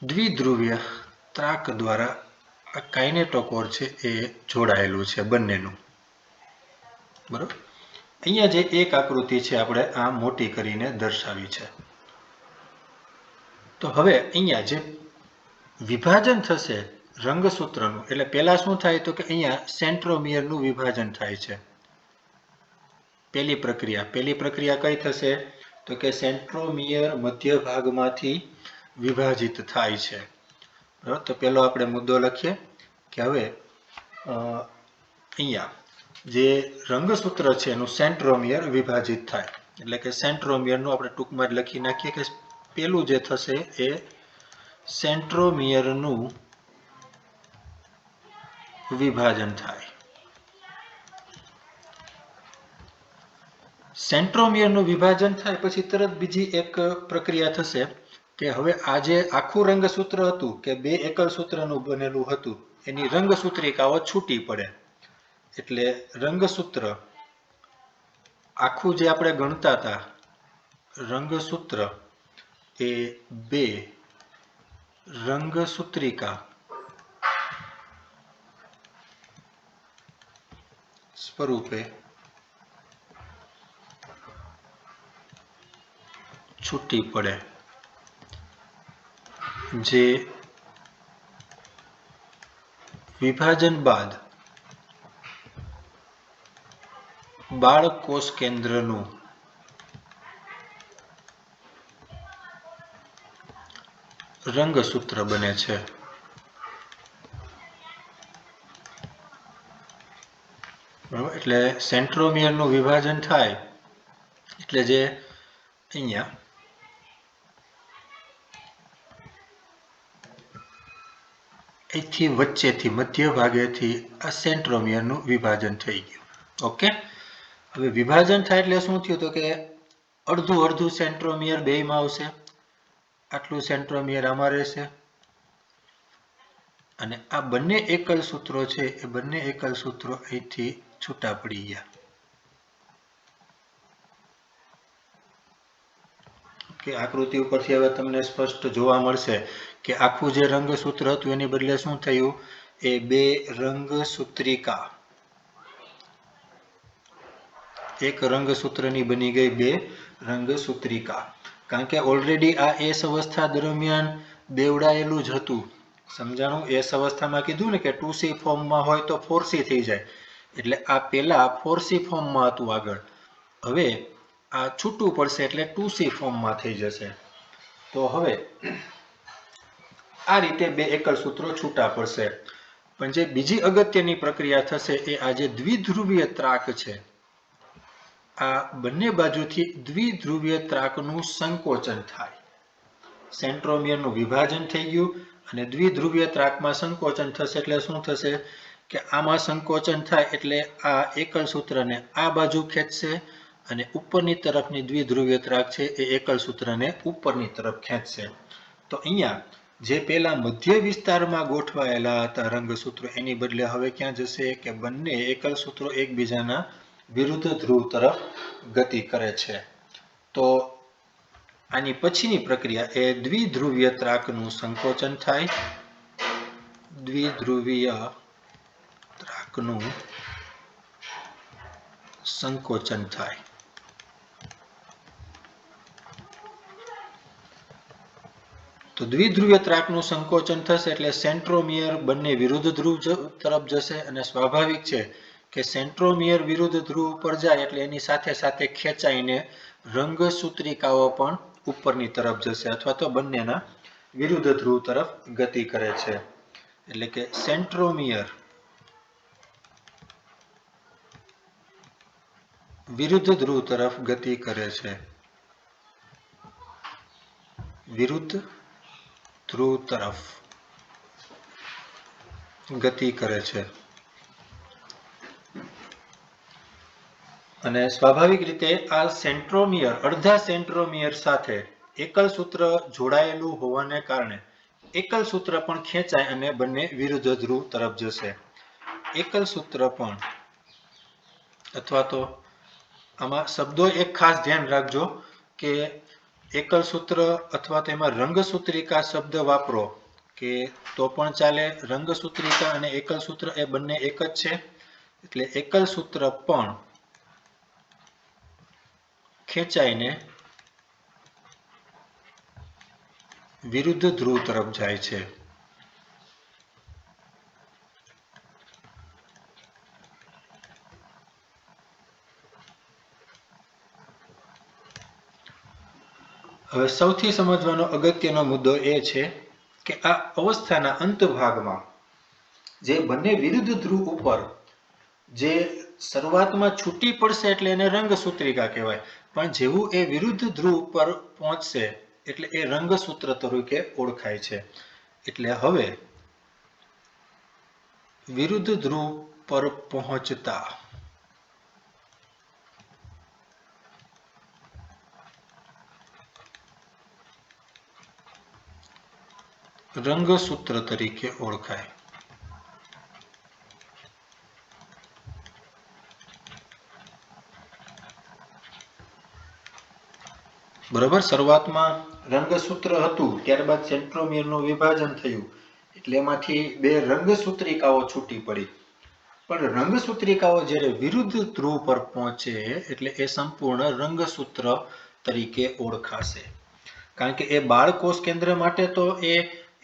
દ્વિધ્રુવીય ત્રાક દ્વારા આ કાઇનેટોકોર છે એ જોડાયેલું છે બંનેનું. બરોબર. અહીંયા જે એક આકૃતિ છે આપણે આ મોટી કરીને દર્શાવી છે. તો હવે અહીંયા જે વિભાજન થશે રંગસૂત્રનું, એટલે પહેલા શું થાય તો કે અહીંયા સેન્ટ્રોમિયરનું વિભાજન થાય છે. પહેલી પ્રક્રિયા કઈ થશે તો કે સેન્ટ્રોમિયર મધ્ય ભાગમાંથી વિભાજિત થાય છે. બરાબર. તો પહેલો આપણે મુદ્દો લખીએ કે હવે અહીંયા જે રંગસૂત્ર છે એનું સેન્ટ્રોમિયર વિભાજિત થાય, એટલે કે સેન્ટ્રોમિયરનું આપણે ટૂંકમાં જ લખી નાખીએ કે પેલું જે થશે એ સેન્ટ્રોમિયરનું વિભાજન થાય. સેન્ટ્રોમિયરનું વિભાજન થાય પછી તરત બીજી એક પ્રક્રિયા થશે કે હવે આ જે આખું રંગસૂત્ર હતું કે બે એકલ સૂત્રનું બનેલું હતું એની રંગસૂત્રિકાઓ છૂટી પડે. એટલે રંગસૂત્ર આખું જે આપણે ગણતા હતા રંગસૂત્ર એ બે રંગસૂત્રિકા સ્વરૂપે છૂટી પડે, જે વિભાજન બાદ બાળકોષ કેન્દ્રનું રંગસૂત્ર બને છે. બરાબર. એટલે સેન્ટ્રોમિયરનું વિભાજન થાય એટલે જે અહીંયા અહીંથી વચ્ચેથી મધ્ય ભાગેથી આ સેન્ટ્રોમિયરનું વિભાજન થઈ ગયું. ઓકે. હવે વિભાજન થાય એટલે શું થયું તો કે અડધું અડધું સેન્ટ્રોમિયર બેયમાં આવશે. આટલું સેન્ટ્રોમિયર આમાં રહેશે અને આ બંને એકલ સૂત્રો છે એ બંને એકલ સૂત્રો અહીંથી છૂટા પડી ગયા. કે આકૃતિ ઉપરથી હવે તમને સ્પષ્ટ જોવા મળશે કે આખું જે રંગસૂત્ર હતું એની બદલે શું થયું, એ બે રંગસૂત્રિકા, એક રંગસૂત્રની બની ગઈ બે રંગસૂત્રિકા. કારણ કે ઓલરેડી આ એસ અવસ્થા દરમિયાન બેવડાયેલું જ હતું. સમજાણું? એસ અવસ્થામાં કીધું ને કે 2C ફોર્મમાં હોય તો 4C થઈ જાય, એટલે આ પેલા 4C ફોર્મમાં હતું આગળ, હવે આ છૂટું પડશે એટલે 2C ફોર્મમાં થઈ જશે. તો હવે આ રીતે બે એકલ સૂત્રો છૂટા પડશે. પણ જે બીજી અગત્યની પ્રક્રિયા થશે એ આ જે દ્વિધ્રુવીય ત્રાક છે, આ બંને બાજુથી દ્વિધ્રુવીય ત્રાકનું સંકોચન થાય. સેન્ટ્રોમિયરનું વિભાજન થઈ ગયું અને દ્વિધ્રુવીય ત્રાકમાં સંકોચન થશે એટલે શું થશે કે આમાં સંકોચન થાય એટલે આ એકલ સૂત્રને આ બાજુ ખેંચશે અને ઉપરની તરફની દ્વિધ્રુવીય ત્રાક છે એ એકલ સૂત્રને ઉપરની તરફ ખેંચશે. તો અહીંયા જે પેલા મધ્ય વિસ્તારમાં ગોઠવાયેલા હતા રંગસૂત્રો એની બદલે હવે ક્યાં જશે કે બંને એકલ સૂત્રો એકબીજાના વિરુદ્ધ ધ્રુવ તરફ ગતિ કરે છે. તો આની પછીની પ્રક્રિયા એ દ્વિધ્રુવીય ત્રાકનું સંકોચન થાય. દ્વિધ્રુવીય ત્રાકનું સંકોચન થાય. તો દ્વિધ્રુવીય ત્રાકનું સંકોચન થશે એટલે સેન્ટ્રોમિયર બંને વિરુદ્ધ ધ્રુવ તરફ જશે અને સ્વાભાવિક છે કે સેન્ટ્રોમિયર વિરુદ્ધ ધ્રુવ ઉપર જાય એટલે એની સાથે સાથે ખેંચાઈને રંગસૂત્રિકાઓ પણ ઉપરની તરફ જશે અથવા તો બંનેના વિરુદ્ધ ધ્રુવ તરફ ગતિ કરે છે. એટલે કે સેન્ટ્રોમિયર વિરુદ્ધ ધ્રુવ તરફ ગતિ કરે છે. વિરુદ્ધ ધ્રુવ તરફ ગતિ કરે છે. અને સ્વાભાવિક રીતે આ સેન્ટ્રોમિયર અડધા સેન્ટ્રોમિયર સાથે એકલ સૂત્ર જોડાયેલું હોવાને કારણે એકલ સૂત્ર પણ ખેંચાય અને બંને વિરુદ્ધ ધ્રુવ તરફ જશે. એકલ સૂત્ર પણ અથવા તો આમાં શબ્દો એક ખાસ ધ્યાન રાખજો કે એકલ સૂત્ર અથવા તેમાં રંગસૂત્રિકા શબ્દ વાપરો કે તો પણ ચાલે. રંગસૂત્રિકા અને એકલ સૂત્ર એ બંને એક જ છે. એટલે એકલ સૂત્ર પણ ખેંચાઈને વિરુદ્ધ ધ્રુવ તરફ જાય છે. હવે સૌથી સમજવાનો અગત્યનો મુદ્દો એ છે કે આ અવસ્થાના અંત ભાગમાં જે બંને વિરુદ્ધ ધ્રુવ ઉપર જે શરૂઆતમાં છૂટી પડશે એટલે એને રંગસૂત્રિકા કહેવાય, પણ જેવું એ વિરુદ્ધ ધ્રુવ પર પહોંચશે એટલે એ રંગસૂત્ર તરીકે ઓળખાય છે. એટલે હવે વિરુદ્ધ ધ્રુવ પર પહોંચતા રંગસૂત્ર તરીકે ઓળખાય. બરાબર, શરૂઆતમાં રંગસૂત્ર હતું, ત્યારબાદ સેન્ટ્રોમિયરનું વિભાજન થયું એટલે એમાંથી બે રંગસૂત્રિકાઓ છૂટી પડી. પણ રંગસૂત્રિકાઓ જ્યારે વિરુદ્ધ ધ્રુવ પર પહોંચે એટલે એ સંપૂર્ણ રંગસૂત્ર તરીકે ઓળખાશે. કારણ કે એ બાળકોષ કેન્દ્ર માટે તો એ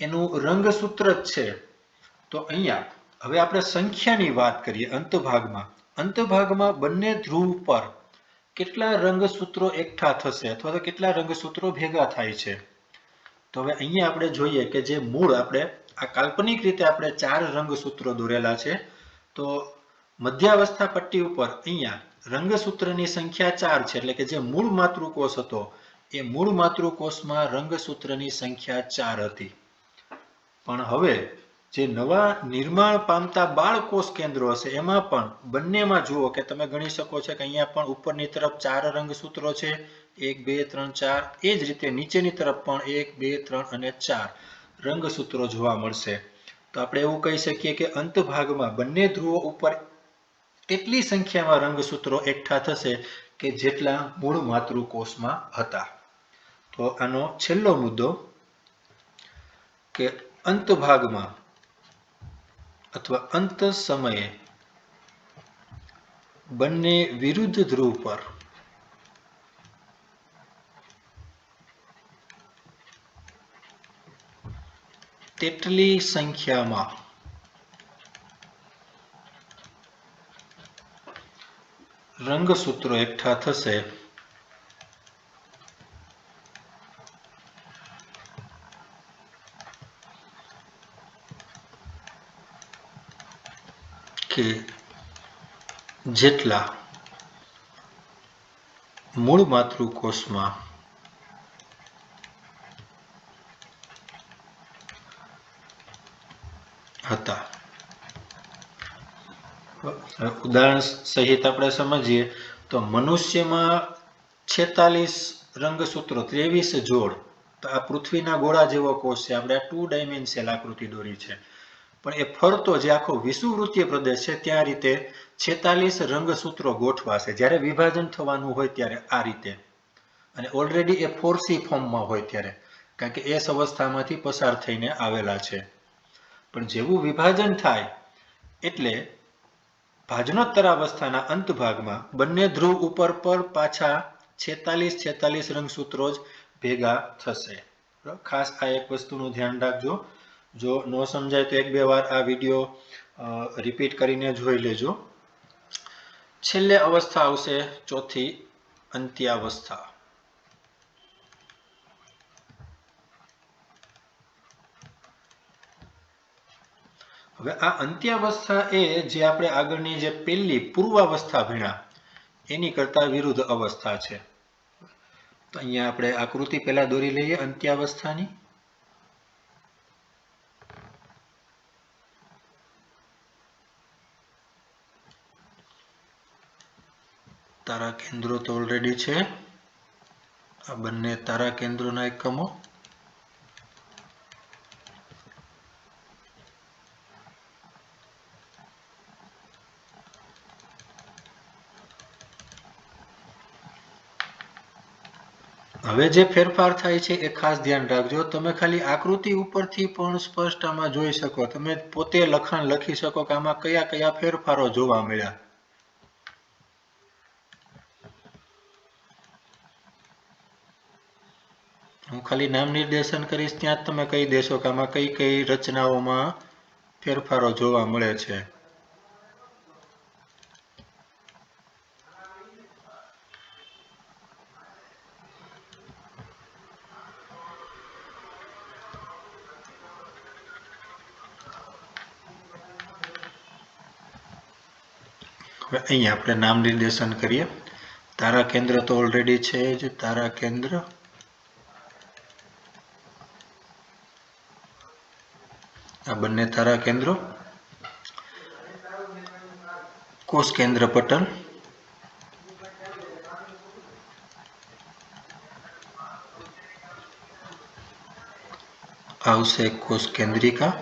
એનું રંગસૂત્ર જ છે. તો અહીંયા હવે આપણે સંખ્યાની વાત કરીએ. અંતભાગમાં બંને ધ્રુવ પર કેટલા રંગસૂત્રો એકઠા થશે અથવા તો કેટલા રંગસૂત્રો ભેગા થાય છે. તો હવે અહીંયા આપણે જોઈએ કે જે મૂળ આપણે આ કાલ્પનિક રીતે આપણે 4 રંગસૂત્રો દોરેલા છે. તો મધ્યાવસ્થા પટ્ટી ઉપર અહીંયા રંગસૂત્રની સંખ્યા 4 છે. એટલે કે જે મૂળ માતૃકોષ હતો એ મૂળ માતૃકોષમાં રંગસૂત્રની સંખ્યા 4 હતી. પણ હવે જે નવા નિર્માણ પામતા બાળકોષ કેન્દ્રો હશે એમાં પણ બંનેમાં જુઓ કે તમે ગણી શકો છો કે અહીંયા પણ ઉપરની તરફ 4 રંગસૂત્રો છે, 1 2 3 4. એ જ રીતે નીચેની તરફ પણ 1 2 3 અને 4 રંગસૂત્રો જોવા મળશે. તો આપણે એવું કહી શકીએ કે અંતભાગમાં બંને ધ્રુવો ઉપર એટલી સંખ્યામાં રંગસૂત્રો એકઠા થશે કે જેટલા મૂળ માતૃકોષમાં હતા. તો આનો છેલ્લો મુદ્દો કે અંતભાગમાં અથવા અંત સમયે બંને વિરુદ્ધ ધ્રુવ પર તેટલી સંખ્યામાં રંગસૂત્રો એકઠા થશે કે જેટલા મૂળ માતૃકોષમાં હતા. ઉદાહરણ સહિત આપણે સમજીએ તો મનુષ્યમાં 46 રંગસૂત્રો 23 જોડ. તો આ પૃથ્વીના ગોળા જેવો કોષ છે. આપણે આ 2 ડાયમેન્શનલ આકૃતિ દોરી છે. પણ એ ફરતો જે આખો વિષુવવૃત્તીય પ્રદેશ છે ત્યાં રીતે 46 રંગસૂત્રો ગોઠવાશે. જ્યારે વિભાજન થવાનું હોય ત્યારે આ રીતે અને ઓલરેડી એ 4C ફોર્મમાં હોય ત્યારે, કારણ કે S અવસ્થામાંથી પસાર થઈને આવેલા છે. પણ જેવું વિભાજન થાય એટલે ભાજનોત્તર અવસ્થાના અંત ભાગમાં બંને ધ્રુવ ઉપર પર પાછા 46 રંગસૂત્રો જ ભેગા થશે. ખાસ આ એક વસ્તુનું ધ્યાન રાખજો. જો ન સમજાય તો 1-2 વાર આ વિડીયો રિપીટ કરીને જોઈ લેજો. છેલ્લે અવસ્થા આવશે ચોથી અંત્યાવસ્થા. હવે આ અંત્યાવસ્થા એ જે આપણે આગળની જે પહેલી પૂર્વાવસ્થા ભણ્યા એની કરતા વિરુદ્ધ અવસ્થા છે. તો અહીંયા આપણે આકૃતિ પહેલા દોરી લઈએ અંત્યાવસ્થાની. તારા કેન્દ્રો તો ઓલરેડી છે. આ બંને તારા કેન્દ્રોના એકમો. હવે જે ફેરફાર થાય છે એ ખાસ ધ્યાન રાખજો. તમે ખાલી આકૃતિ ઉપરથી પણ સ્પષ્ટ આમાં જોઈ શકો. તમે પોતે લખાણ લખી શકો કે આમાં કયા કયા ફેરફારો જોવા મળ્યા. હું ખાલી નામ નિર્દેશન કરીશ ત્યાં જ તમે કહી દેશો કે આમાં કઈ કઈ રચનાઓમાં ફેરફારો જોવા મળે છે. હવે અહીંયા આપણે નામ નિર્દેશન કરીએ. તારા કેન્દ્ર તો ઓલરેડી છે જ. તારા કેન્દ્ર, આ બંને તારા કેન્દ્રો. કોષ કેન્દ્ર પટલ, આવશે કોષ કેન્દ્રિકા,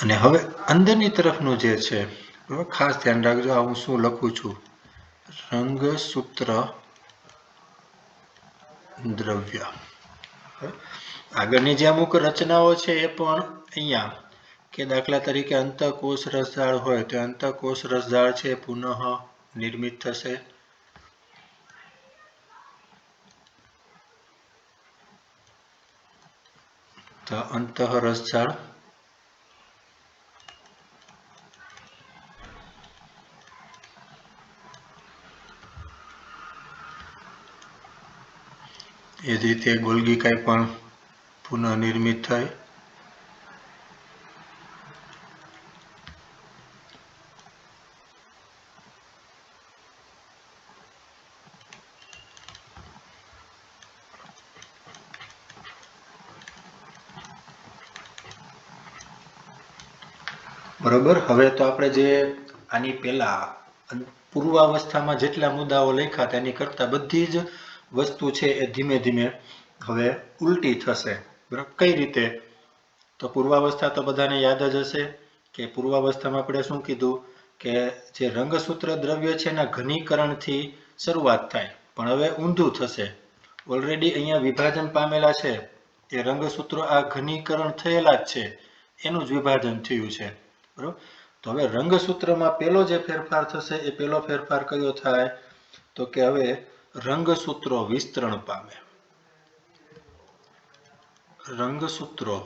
અને હવે અંદરની તરફનું જે છે ખાસ ધ્યાન રાખજો. આ હું શું લખું છું, રંગસૂત્ર દ્રવ્ય. આગળની જે અમુક રચનાઓ છે એ પણ અહીંયા કે દાખલા તરીકે અંતઃકોષ રસજાળ હોય તો અંતઃકોષ રસજાળ છે પુનઃ નિર્મિત થશે. તો અંતઃ રસજાળ, એ જ રીતે ગોલ્ગી કાંઈ પણ પુનઃનિર્મિત થાય. બરોબર. હવે તો આપણે જે આની પહેલા પૂર્વાવસ્થામાં જેટલા મુદ્દાઓ લખ્યા હતા એની કરતા બધી જ વસ્તુ છે એ ધીમે ધીમે હવે ઉલટી થશે. બરાબર. કઈ રીતે? તો પૂર્વાવસ્થા તો બધાને યાદ જ હશે કે પૂર્વાવસ્થામાં આપણે શું કીધું કે જે રંગસૂત્ર દ્રવ્ય છે એના ઘનીકરણથી શરૂઆત થાય, પણ હવે ઊંધું થશે. ઓલરેડી અહીંયા વિભાજન પામેલા છે એ રંગસૂત્રો આ ઘનીકરણ થયેલા જ છે એનું જ વિભાજન થયું છે. બરોબર. તો હવે રંગસૂત્રમાં પહેલો જે ફેરફાર થશે એ પહેલો ફેરફાર કયો થાય તો કે હવે રંગસૂત્રો વિસ્તરણ પામે. રંગસૂત્રો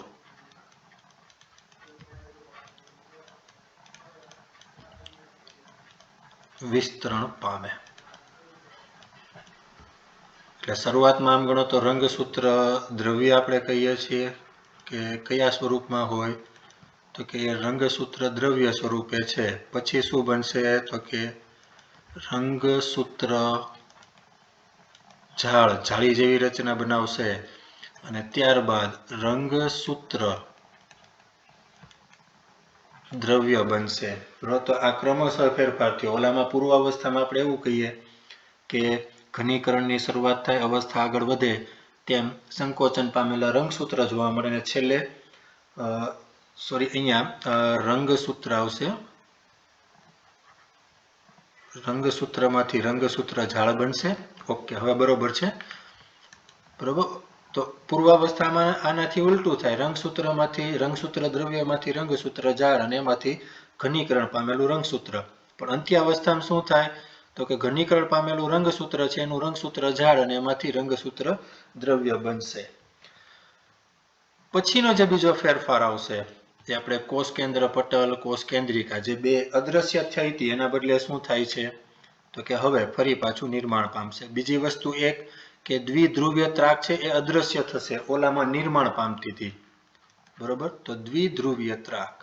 વિસ્તરણ પામે. એટલે શરૂઆતમાં આમ ગણો તો રંગસૂત્ર દ્રવ્ય આપણે કહીએ છીએ કે કયા સ્વરૂપમાં હોય તો કે રંગસૂત્ર દ્રવ્ય સ્વરૂપે છે. પછી શું બનશે તો કે રંગસૂત્ર ઝાડ, જાળી જેવી રચના બનાવશે અને ત્યારબાદ રંગસૂત્ર દ્રવ્ય બનશે. તો આ ક્રમશઃ ફેરફાર થયો. ઓલામાં પૂર્વાવસ્થામાં આપણે એવું કહીએ કે ઘનીકરણની શરૂઆત થાય, અવસ્થા આગળ વધે તેમ સંકોચન પામેલા રંગસૂત્ર જોવા મળે અને છેલ્લે સોરી, અહીંયા રંગસૂત્ર આવશે. રંગસૂત્રમાંથી રંગસૂત્ર ઝાડ બનશે. ઓકે, હવે બરોબર છે. બરોબર. તો પૂર્વાવસ્થામાં આનાથી ઉલટું થાય. રંગસૂત્ર દ્રવ્યમાંથી રંગસૂત્ર ઝાડ અને એમાંથી ઘનીકરણ પામેલું રંગસૂત્ર. પણ અંત્યાવસ્થામાં શું થાય? તો કે ઘનીકરણ પામેલું રંગસૂત્ર છે એનું રંગસૂત્ર ઝાડ અને એમાંથી રંગસૂત્ર દ્રવ્ય બનશે. પછીનો જે બીજો ફેરફાર આવશે તે આપણે કોષ કેન્દ્ર પટલ, કોષ કેન્દ્રિકા જે બે અદ્રશ્ય થઈ હતી એના બદલે શું થાય છે? તો કે હવે ફરી પાછું નિર્માણ પામશે. બીજી વસ્તુ એક કે દ્વિધ્રુવીય ત્રાક છે એ અદ્રશ્ય થશે, ઓલામાં નિર્માણ પામતી હતી. બરોબર. તો દ્વિધ્રુવીય ત્રાક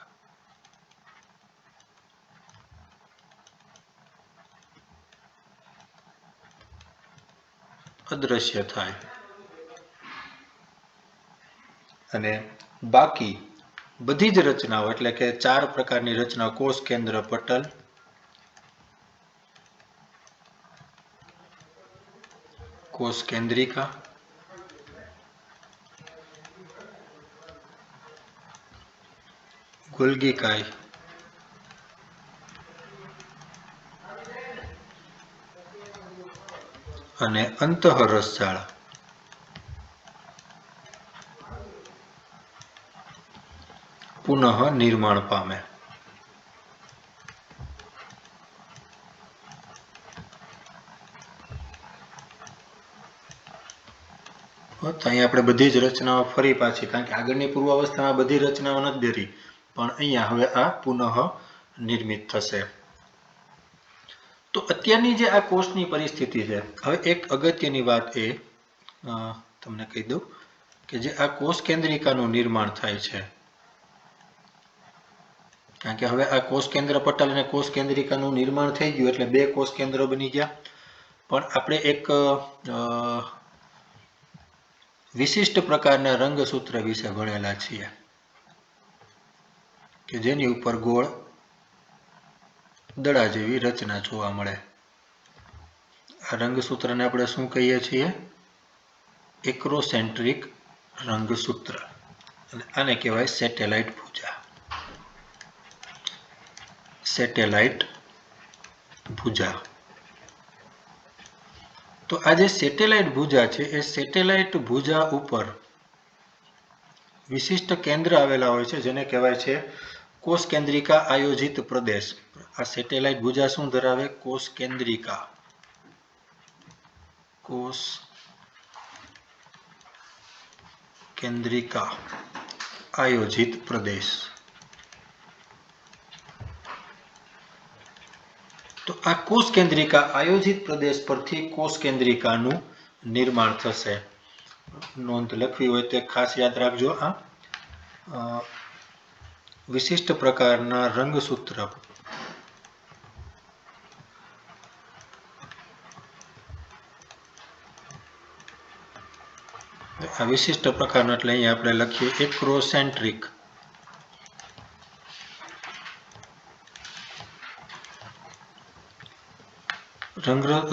અદ્રશ્ય થાય. અને બાકી બધી જ રચનાઓ એટલે કે 4 પ્રકારની રચના કોષ કેન્દ્ર પટલ, કોષ કેન્દ્રિકા, ગોલ્ગીકાય અને અંતઃરસજાળ પુનઃ નિર્માણ પામે. અહીંયા આપણે બધી જ રચનાઓ ફરી પાછી, કારણ કે આગળની પૂર્વાવસ્થામાં બધી રચનાઓ નથી દેરી, પણ અહીંયા હવે આ પુનઃ નિર્મિત થશે. તો અત્યારની જે આ કોષની પરિસ્થિતિ છે, હવે એક અગત્યની વાત એ તમને કહી દઉં કે જે આ કોષ કેન્દ્રિકાનું નિર્માણ થાય છે, કારણ કે હવે આ કોષ કેન્દ્ર પટલ અને કોષ કેન્દ્રિકાનું નિર્માણ થઈ ગયું એટલે બે કોષ કેન્દ્રો બની ગયા. પણ આપણે એક વિશિષ્ટ પ્રકારના રંગસૂત્ર વિશે ભણેલા છીએ કે જેની ઉપર ગોળ દડા જેવી રચના જોવા મળે. આ રંગસૂત્રને આપણે શું કહીએ છીએ? એક્રોસેન્ટ્રિક રંગસૂત્ર. અને આને કહેવાય સેટેલાઇટ ભુજા. સેટેલાઇટ ભુજા. તો આ જે સેટેલાઇટ ભુજા છે એ સેટેલાઇટ ભુજા ઉપર વિશિષ્ટ કેન્દ્ર આવેલા હોય છે જેને કહેવાય છે કોષ કેન્દ્રિકા આયોજિત પ્રદેશ. આ સેટેલાઇટ ભુજા શું ધરાવે? કોષ કેન્દ્રિકા. કોષ કેન્દ્રિકા આયોજિત પ્રદેશ. તો આ કોષ કેન્દ્રિકા આયોજિત પ્રદેશ પરથી કોષ કેન્દ્રિકાનું નિર્માણ થશે. નોંધ લખવી હોય તો ખાસ યાદ રાખજો. આ વિશિષ્ટ પ્રકારના રંગસૂત્ર આ વિશિષ્ટ પ્રકારનો એટલે અહીંયા આપણે લખીએ એક્રોસેન્ટ્રિક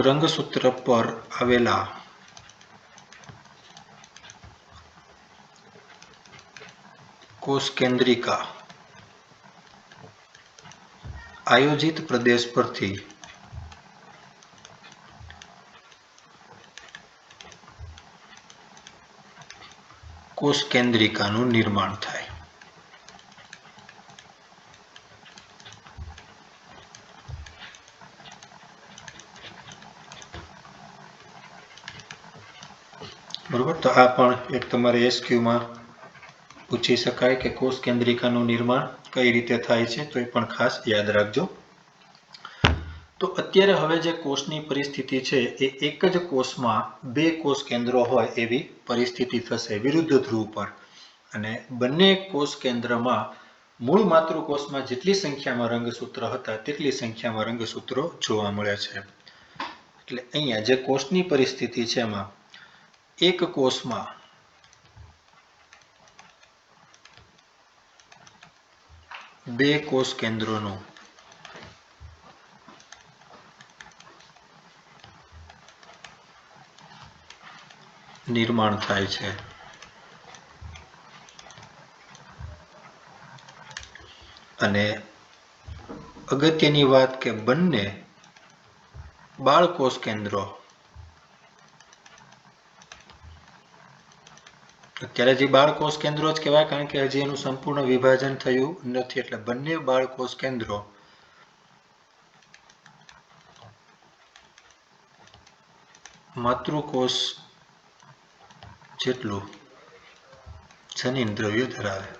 રંગસૂત્ર પર આવેલા કોષ કેન્દ્રિકા આયોજિત પ્રદેશ પરથી કોષ કેન્દ્રિકાનું નિર્માણ થાય. બરોબર. તો આ પણ એક તમારે એસક્યુમાં પૂછી શકાય કે કોષ કેન્દ્રિકાનું નિર્માણ કઈ રીતે થાય છે, તો એ પણ ખાસ યાદ રાખજો. તો અત્યારે હવે જે કોષની પરિસ્થિતિ છે એ એક જ કોષમાં બે કોષ કેન્દ્રો હોય એવી પરિસ્થિતિ થશે વિરુદ્ધ ધ્રુવ પર. અને બંને કોષ કેન્દ્રમાં મૂળ માતૃકોષમાં જેટલી સંખ્યામાં રંગસૂત્ર હતા તેટલી સંખ્યામાં રંગસૂત્રો જોવા મળે છે. એટલે અહીંયા જે કોષની પરિસ્થિતિ છે એમાં એક કોષમાં બે કોષ કેન્દ્રોનું નિર્માણ થાય છે. અને અગત્યની વાત કે બંને બાળકોષ કેન્દ્રો અત્યારે જે બાળકોષ કેન્દ્રો જ કહેવાય, કારણ કે હજી એનું સંપૂર્ણ વિભાજન થયું નથી. એટલે બંને બાળકોષ કેન્દ્રો માતૃકોષ જેટલું જનીન દ્રવ્ય ધરાવે.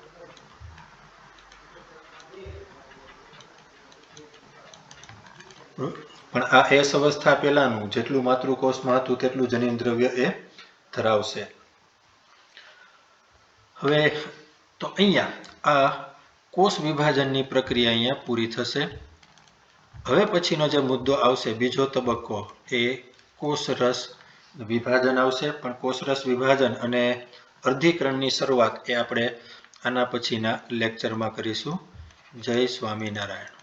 પણ આ એસ અવસ્થા પહેલાનું જેટલું માતૃકોષમાં હતું તેટલું જનીન દ્રવ્ય એ ધરાવશે. હવે તો અહીંયા આ કોષ વિભાજનની પ્રક્રિયા અહીંયા પૂરી થશે. હવે પછીનો જે મુદ્દો આવશે, બીજો તબક્કો, એ કોષરસ વિભાજન આવશે. પણ કોષરસ વિભાજન અને અર્ધીકરણની શરૂઆત એ આપણે આના પછીના લેક્ચરમાં કરીશું. જય સ્વામિનારાયણ.